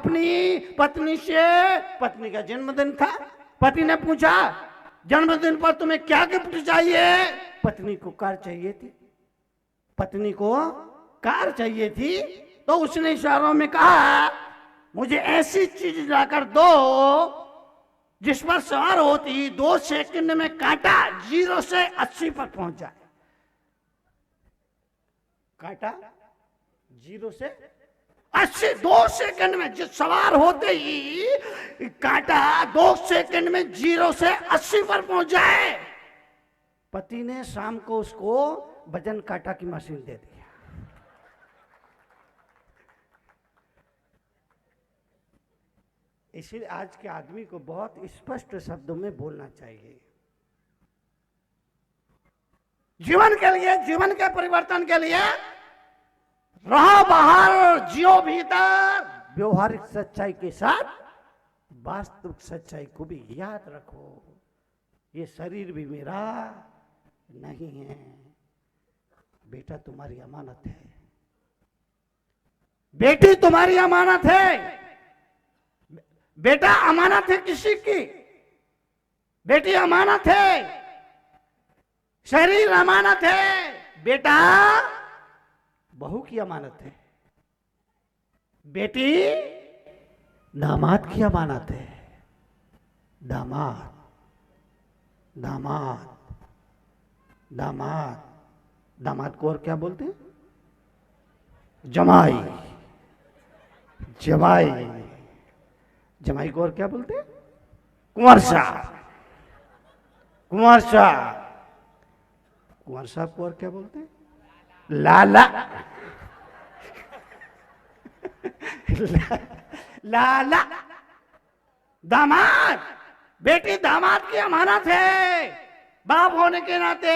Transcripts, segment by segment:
अपनी पत्नी से, पत्नी का जन्मदिन था, पति ने पूछा जन्मदिन पर तुम्हें क्या गिफ्ट चाहिए? पत्नी को कार चाहिए थी, पत्नी को कार चाहिए थी। तो उसने इशारों में कहा मुझे ऐसी चीज लाकर दो जिस पर सवार होती 2 सेकंड में कांटा 0 से 80 पर पहुंच जाए। कांटा 0 से 80 2 सेकंड में, जिस सवार होते ही कांटा 2 सेकंड में 0 से 80 पर पहुंच जाए। पति ने शाम को उसको वजन कांटा की मशीन दे दी। इसलिए आज के आदमी को बहुत स्पष्ट शब्दों में बोलना चाहिए। जीवन के लिए, जीवन के परिवर्तन के लिए रहो बाहर, जियो भीतर। व्यवहारिक सच्चाई के साथ वास्तविक सच्चाई को भी याद रखो। ये शरीर भी मेरा नहीं है, बेटा तुम्हारी अमानत है, बेटी तुम्हारी अमानत है। बेटा अमानत है किसी की, बेटी अमानत है, शरीर अमानत है, बेटा बहू की अमानत है, बेटी दामाद की अमानत है। दामाद दामाद दामाद दामाद को और क्या बोलते हैं? जमाई। जमाई जमाई को और क्या बोलते हैं? कुंवर साहब। कुंवर साहब। कुंवर साहब को और क्या बोलते हैं? लाला। लाला। दामाद, बेटी दामाद की अमानत है। बाप होने के नाते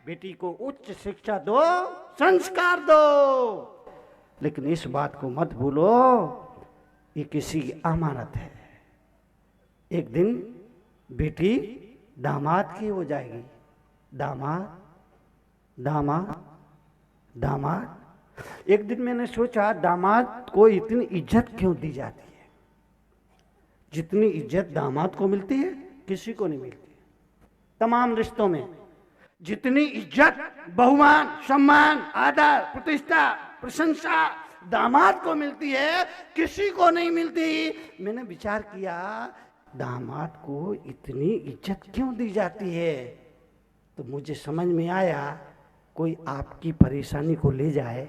बेटी को उच्च शिक्षा दो, संस्कार दो, लेकिन इस बात को मत भूलो ये किसी की अमानत है। एक दिन बेटी दामाद की हो जाएगी। दामाद दामाद दामाद। एक दिन मैंने सोचा दामाद को इतनी इज्जत क्यों दी जाती है? जितनी इज्जत दामाद को मिलती है किसी को नहीं मिलती। तमाम रिश्तों में जितनी इज्जत, बहुमान, सम्मान, आदर, प्रतिष्ठा, प्रशंसा दामाद को मिलती है किसी को नहीं मिलती। मैंने विचार किया दामाद को इतनी इज्जत क्यों दी जाती है? तो मुझे समझ में आया कोई आपकी परेशानी को ले जाए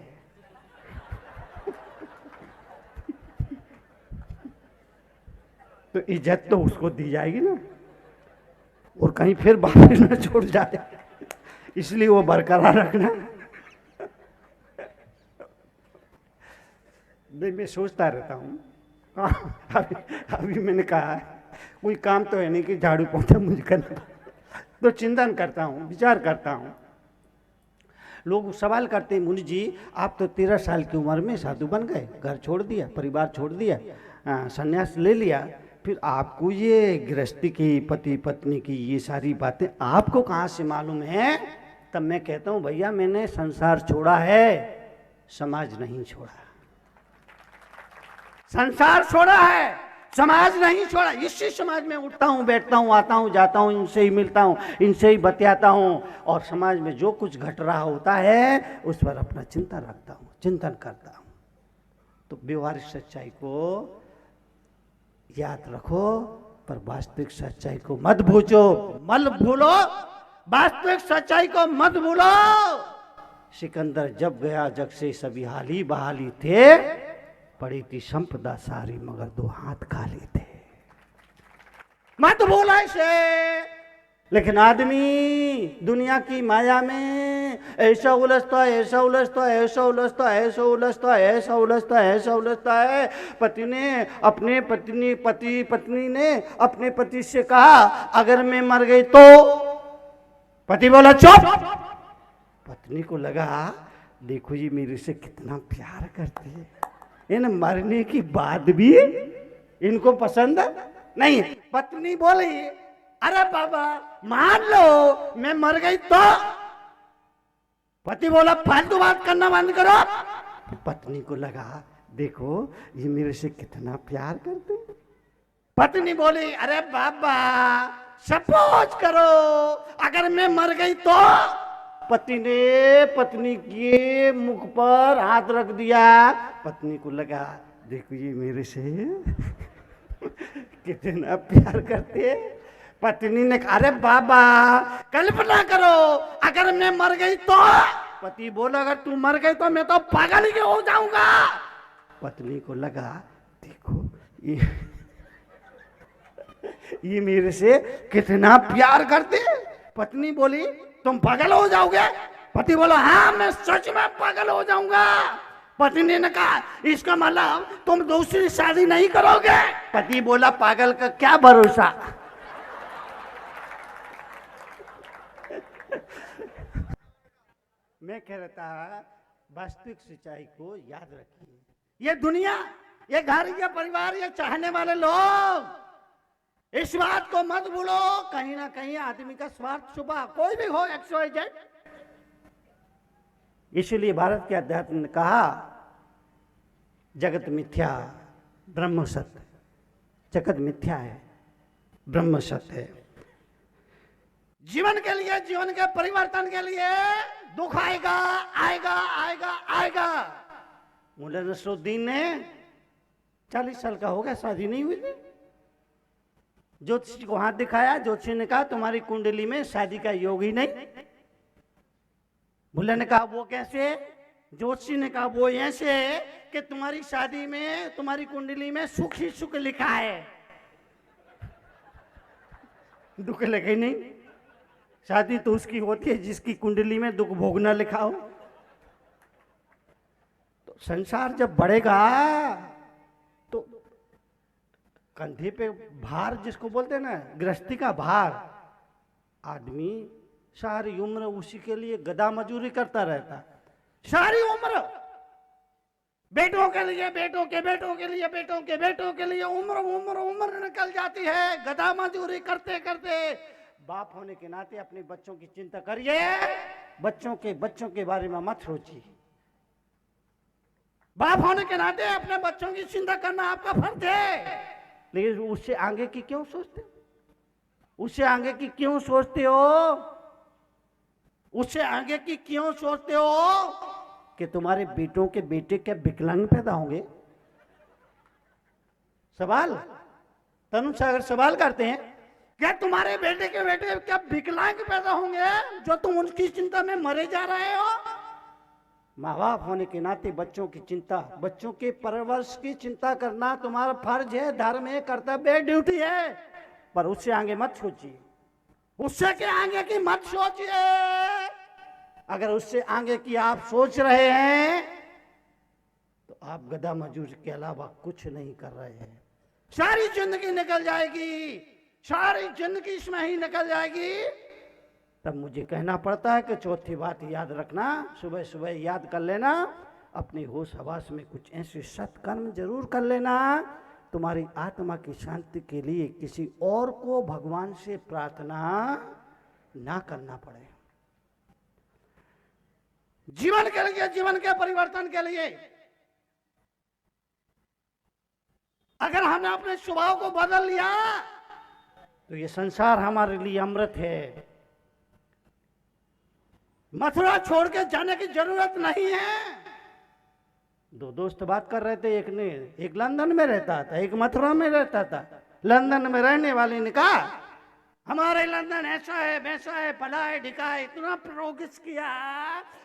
तो इज्जत तो उसको दी जाएगी ना, और कहीं फिर वापस न छोड़ जाए, इसलिए वो बरकरार रखना। मैं सोचता रहता हूँ अभी मैंने कहा कोई काम तो है नहीं कि झाड़ू पोंछा मुझे करना, तो चिंतन करता हूँ, विचार करता हूँ। लोग सवाल करते हैं मुनि जी आप तो 13 साल की उम्र में साधु बन गए, घर छोड़ दिया, परिवार छोड़ दिया, संन्यास ले लिया, फिर आपको ये गृहस्थी की, पति पत्नी की ये सारी बातें आपको कहाँ से मालूम है? तब मैं कहता हूँ भैया मैंने संसार छोड़ा है, समाज नहीं छोड़ा। संसार छोड़ा है, समाज नहीं छोड़ा। इसी समाज में उठता हूँ, बैठता हूँ, आता हूँ, जाता हूँ, इनसे ही मिलता हूँ, इनसे ही बतियाता हूँ, और समाज में जो कुछ घट रहा होता है उस पर अपना चिंतन रखता हूँ, चिंतन करता हूँ। तो व्यवहारिक सच्चाई को याद रखो, पर वास्तविक सच्चाई को मत भूलो, वास्तविक सच्चाई को मत भूलो। सिकंदर जब गया जग से सभी हाली बहाली थे, पड़ी थी संपदा सारी मगर 2 हाथ खाली थे। मत भूलो इसे। लेकिन आदमी दुनिया की माया में ऐसा उलझता है, ऐसा उलझता है, ऐसा उलझता है, ऐसा उलझता है, ऐसा उलझता है, ऐसा उलझता है। पति ने अपने पति से कहा अगर मैं मर गई तो? पति बोला चुप। पत्नी को लगा देखो जी मेरे से कितना प्यार करती है, इन मरने की बाद भी इनको पसंद नहीं। पत्नी बोली अरे बाबा मान लो मैं मर गई तो? पति बोला फालतू बात करना बंद करो। पत्नी को लगा देखो ये मेरे से कितना प्यार करते हैं। पत्नी बोली, अरे बाबा सपोज करो अगर मैं मर गई तो। पति ने पत्नी के मुख पर हाथ रख दिया। पत्नी को लगा देखो ये मेरे से कितना प्यार करते हैं। पत्नी ने कहा, अरे बाबा कल्पना करो अगर मैं मर गई तो। पति बोला, अगर तू मर गई तो मैं तो पागल ही हो जाऊंगा। पत्नी को लगा देखो ये मेरे से कितना प्यार करते। पत्नी बोली, तुम पागल हो जाओगे? पति बोला, हाँ मैं सच में पागल हो जाऊंगा। पत्नी ने कहा, इसका मतलब तुम दूसरी शादी नहीं करोगे? पति बोला, पागल का क्या भरोसा। मैं कह रहा था वास्तविक सच्चाई को याद रखिए। ये दुनिया, ये घर, ये परिवार, ये चाहने वाले लोग, इस बात को मत भूलो कहीं ना कहीं आदमी का स्वार्थ छुपा, कोई भी हो XYZ। इसलिए भारत के अध्यात्म ने कहा जगत मिथ्या ब्रह्म सत्य। जगत मिथ्या है, ब्रह्म सत्य है। जीवन के लिए, जीवन के परिवर्तन के लिए दुख आएगा आएगा आएगा आएगा। मुल्ला नसरुद्दीन ने 40 साल का हो गया, शादी नहीं हुई थी। ज्योतिषी को हाथ दिखाया, ज्योतिषी ने कहा तुम्हारी कुंडली में शादी का योग ही नहीं। मुल्ला ने कहा वो कैसे? ज्योतिषी ने कहा वो ऐसे कि तुम्हारी शादी में, तुम्हारी कुंडली में सुख ही सुख लिखा है, दुख लगे नहीं। शादी तो उसकी होती है जिसकी कुंडली में दुख भोगना लिखा हो। तो संसार जब बढ़ेगा तो कंधे पे भार, जिसको बोलते हैं ना गृहस्थी का भार, आदमी सारी उम्र उसी के लिए गधा मजूरी करता रहता। सारी उम्र बेटों के लिए, बेटों के बेटों के लिए, बेटों के बेटों के लिए उम्र उम्र उम्र निकल जाती है गधा मजूरी करते करते। बाप होने के नाते अपने बच्चों की चिंता करिए, बच्चों के बारे में मत सोचिए। बाप होने के नाते अपने बच्चों की चिंता करना आपका फर्ज है, लेकिन उससे आगे की क्यों सोचते? उससे आगे की क्यों सोचते हो? उससे आगे की क्यों सोचते हो कि तुम्हारे बेटों के बेटे क्या विकलांग पैदा होंगे? सवाल तनु सागर सवाल करते हैं, क्या तुम्हारे बेटे के बेटे क्या विकलांग पैदा होंगे जो तुम उनकी चिंता में मरे जा रहे हो? माँ बाप होने के नाते बच्चों की चिंता, बच्चों के परवरिश की चिंता करना तुम्हारा फर्ज है, धर्म है, कर्तव्य है, ड्यूटी है। पर उससे आगे मत सोचिए, उससे के आगे की मत सोचिए। अगर उससे आगे की आप सोच रहे हैं तो आप गधा मजूर के अलावा कुछ नहीं कर रहे हैं। सारी जिंदगी निकल जाएगी, सारी जिंदगी इसमें ही निकल जाएगी। तब मुझे कहना पड़ता है कि चौथी बात याद रखना, सुबह सुबह याद कर लेना, अपने होश हवास में कुछ ऐसे सत्कर्म जरूर कर लेना तुम्हारी आत्मा की शांति के लिए किसी और को भगवान से प्रार्थना ना करना पड़े। जीवन के लिए, जीवन के परिवर्तन के लिए अगर हमने अपने स्वभाव को बदल लिया तो ये संसार हमारे लिए अमृत है। मथुरा छोड़ के जाने की जरूरत नहीं है। दो दोस्त बात कर रहे थे, एक लंदन में रहता था, एक मथुरा में रहता था। लंदन में रहने वाले ने कहा हमारे लंदन ऐसा है वैसा है, फला है ढिका है, इतना प्रोग्रेस किया।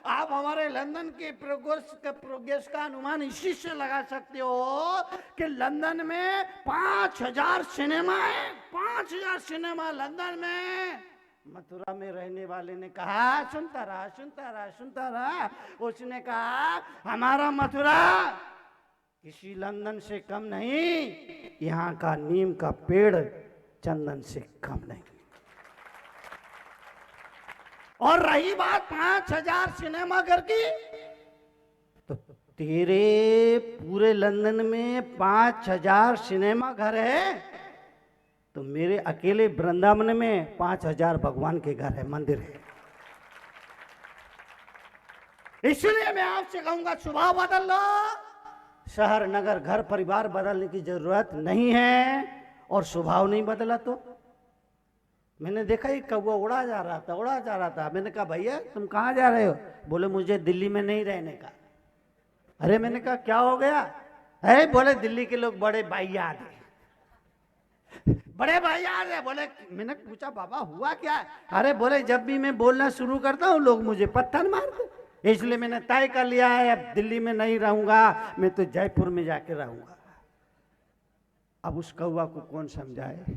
आप हमारे लंदन के प्रोग्रेस का अनुमान इसी से लगा सकते हो कि लंदन में 5000 सिनेमा है, 5000 सिनेमा लंदन में। मथुरा में रहने वाले ने कहा सुनता रहा सुनता रहा सुनता रहा। उसने कहा हमारा मथुरा किसी लंदन से कम नहीं, यहाँ का नीम का पेड़ चंदन से कम नहीं। और रही बात 5000 सिनेमा घर की, तो तेरे पूरे लंदन में 5000 सिनेमा घर है, तो मेरे अकेले वृंदावन में 5000 भगवान के घर है, मंदिर है। इसलिए मैं आपसे कहूंगा स्वभाव बदल लो, शहर नगर घर परिवार बदलने की जरूरत नहीं है, और स्वभाव नहीं बदला तो। मैंने देखा एक कौवा उड़ा जा रहा था। मैंने कहा भैया तुम कहाँ जा रहे हो? बोले मुझे दिल्ली में नहीं रहने का। अरे मैंने कहा क्या हो गया? है बोले दिल्ली के लोग बड़े वाहियात हैं, बड़े वाहियात है। बोले मैंने पूछा बाबा हुआ क्या है? अरे बोले जब भी मैं बोलना शुरू करता हूँ लोग मुझे पत्थर मारते, इसलिए मैंने तय कर लिया है अब दिल्ली में नहीं रहूंगा, मैं तो जयपुर में जाके रहूंगा। अब उस कौवा को कौन समझाए?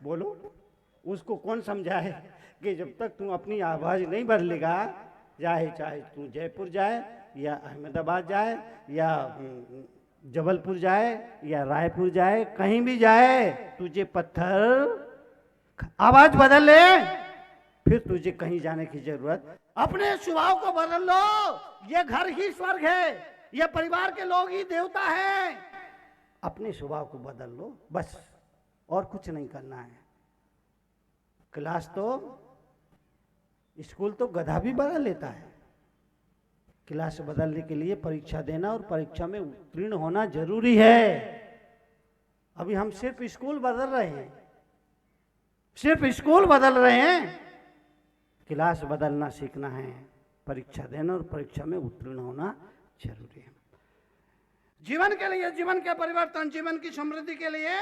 बोलो उसको कौन समझाए कि जब तक तू अपनी आवाज नहीं बदलेगा, चाहे तू जयपुर जाए या अहमदाबाद जाए या जबलपुर जाए या रायपुर जाए, कहीं भी जाए, तुझे पत्थर आवाज बदल ले, फिर तुझे कहीं जाने की जरूरत। अपने स्वभाव को बदल लो। ये घर ही स्वर्ग है, ये परिवार के लोग ही देवता है। अपने स्वभाव को बदल लो बस, और कुछ नहीं करना है। क्लास तो स्कूल तो गधा भी बदल लेता है। क्लास बदलने के लिए परीक्षा देना और परीक्षा में उत्तीर्ण होना जरूरी है। अभी हम सिर्फ स्कूल बदल रहे हैं, सिर्फ स्कूल बदल रहे हैं। क्लास बदलना सीखना है, परीक्षा देना और परीक्षा में उत्तीर्ण होना जरूरी है। जीवन के लिए, जीवन के परिवर्तन, जीवन की समृद्धि के लिए,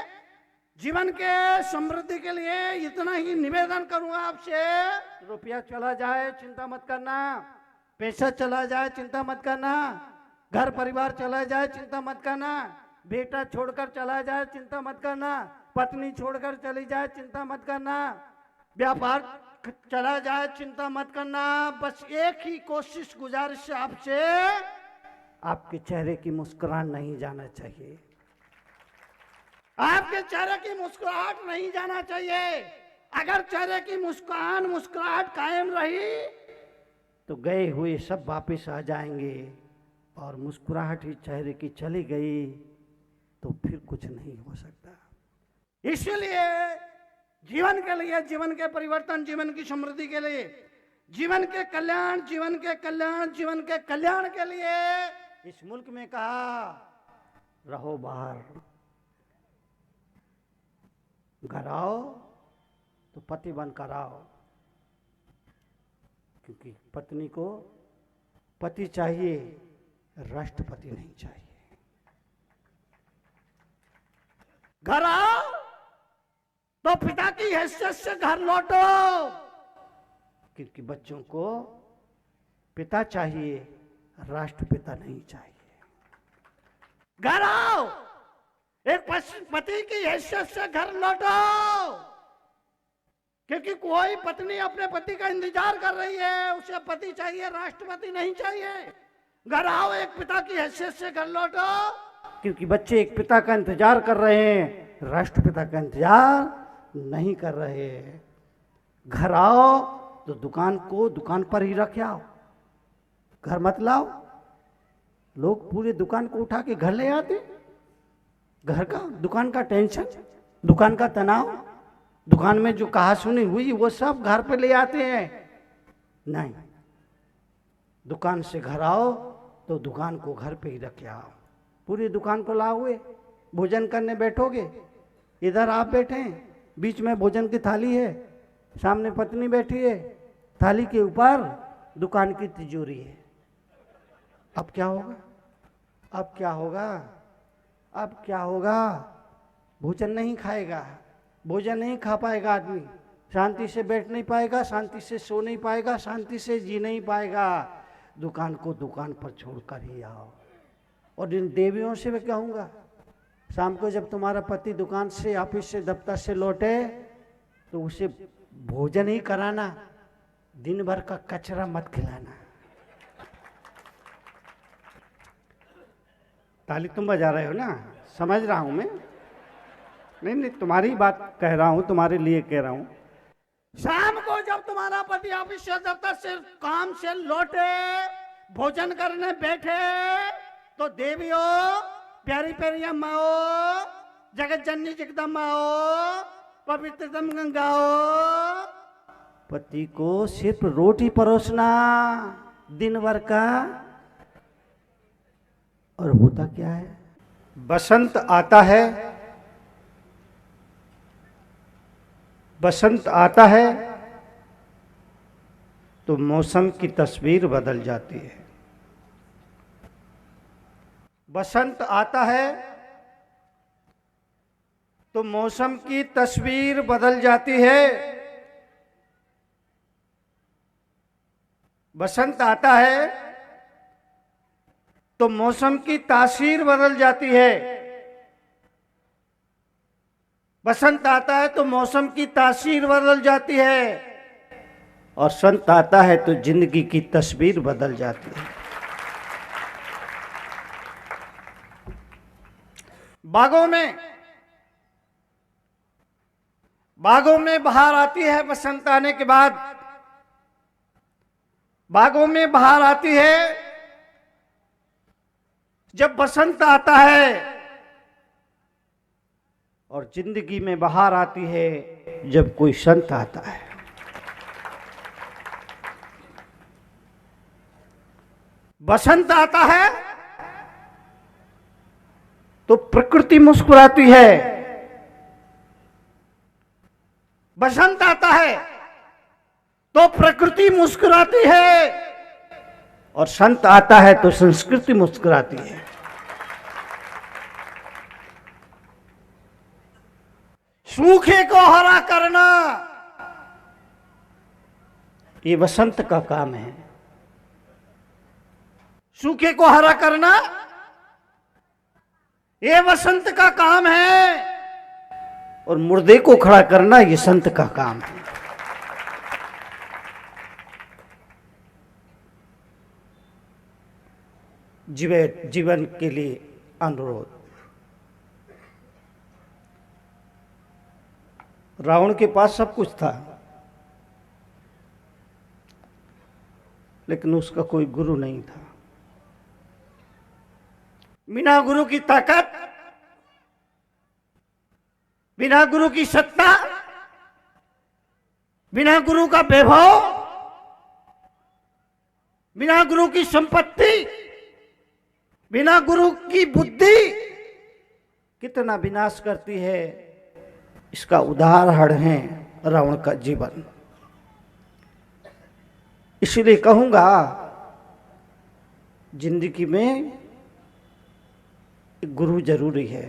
जीवन के समृद्धि के लिए इतना ही निवेदन करूंगा आपसे। रुपया चला जाए चिंता मत करना, पैसा चला जाए चिंता मत करना, घर परिवार चला जाए चिंता मत करना, बेटा छोड़कर चला जाए चिंता मत करना, पत्नी छोड़कर चली जाए चिंता मत करना, व्यापार चला जाए चिंता मत करना। बस एक ही कोशिश गुजारिश है आपसे, आपके चेहरे की मुस्कुराहट नहीं जाना चाहिए, आपके चेहरे की मुस्कुराहट नहीं जाना चाहिए। अगर चेहरे की मुस्कुराहट कायम रही तो गए हुए सब वापस आ जाएंगे, और मुस्कुराहट ही चेहरे की चली गई तो फिर कुछ नहीं हो सकता। इसलिए जीवन के लिए, जीवन के परिवर्तन, जीवन की समृद्धि के लिए, जीवन के कल्याण, जीवन के कल्याण, जीवन के कल्याण के लिए इस मुल्क में कहा रहो बाहर, घर आओ तो पति बनकर आओ, क्योंकि पत्नी को पति चाहिए, राष्ट्रपति नहीं चाहिए। घर आओ तो पिता की हैसियत से घर लौटो, क्योंकि बच्चों को पिता चाहिए, राष्ट्रपिता नहीं चाहिए। घर आओ, एक पति की हैसियत से घर लौटो, क्योंकि कोई पत्नी अपने पति का इंतजार कर रही है, उसे पति चाहिए, राष्ट्रपति नहीं चाहिए। घर आओ, एक पिता की हैसियत से घर लौटो, क्योंकि बच्चे एक पिता का इंतजार कर रहे हैं, राष्ट्रपिता का इंतजार नहीं कर रहे। घर आओ तो दुकान को दुकान पर ही रख आओ, घर मत लाओ। लोग पूरे दुकान को उठा के घर ले आते, घर का, दुकान का टेंशन, दुकान का तनाव, दुकान में जो कहा सुनी हुई वो सब घर पे ले आते हैं। नहीं, दुकान से घर आओ तो दुकान को घर पे ही रख आओ। पूरी दुकान को लाओगे, भोजन करने बैठोगे, इधर आप बैठे हैं, बीच में भोजन की थाली है, सामने पत्नी बैठी है, थाली के ऊपर दुकान की तिजोरी है। अब क्या होगा? अब क्या होगा? अब क्या होगा? भोजन नहीं खाएगा, भोजन नहीं खा पाएगा आदमी, शांति से बैठ नहीं पाएगा, शांति से सो नहीं पाएगा, शांति से जी नहीं पाएगा। दुकान को दुकान पर छोड़कर ही आओ। और इन देवियों से मैं कहूँगा, शाम को जब तुम्हारा पति दुकान से, ऑफिस से, दफ्तर से लौटे तो उसे भोजन ही कराना, दिन भर का कचरा मत खिलाना। ताली तुम बजा रहे हो ना, समझ रहा हूं मैं। नहीं, तुम्हारी बात कह रहा हूं, तुम्हारे लिए कह रहा हूं। शाम को जब तुम्हारा पति ऑफिस से, दफ्तर से, काम से लौटे, भोजन करने बैठे, तो देवियों, प्यारी प्यारी अम्माओ, जगत जननी जगदम्बाओ, पवित्रतम गंगाओ, पति को सिर्फ रोटी परोसना दिन भर का, और होता क्या है, बसंत आता है, बसंत आता है तो मौसम की तस्वीर बदल जाती है। बसंत आता है तो मौसम की तस्वीर बदल जाती है। बसंत आता है तो मौसम की तासीर बदल जाती है। बसंत आता है तो मौसम की तासीर बदल जाती है, और संत आता है तो जिंदगी की तस्वीर बदल जाती है। बागों में बहार आती है बसंत आने के बाद। बागों में बहार आती है जब बसंत आता है, और जिंदगी में बहार आती है जब कोई संत आता है। बसंत आता है तो प्रकृति मुस्कुराती है। बसंत आता है तो प्रकृति मुस्कुराती है, और संत आता है तो संस्कृति मुस्कुराती है। सूखे को हरा करना ये बसंत का काम है। सूखे को हरा करना ये बसंत का काम है, और मुर्दे को खड़ा करना ये संत का काम है। जीवन के लिए अनुरोध। रावण के पास सब कुछ था, लेकिन उसका कोई गुरु नहीं था। बिना गुरु की ताकत, बिना गुरु की सत्ता, बिना गुरु का वैभव, बिना गुरु की संपत्ति, बिना गुरु की बुद्धि कितना विनाश करती है, इसका उदाहरण है रावण का जीवन। इसलिए कहूंगा, जिंदगी में गुरु जरूरी है।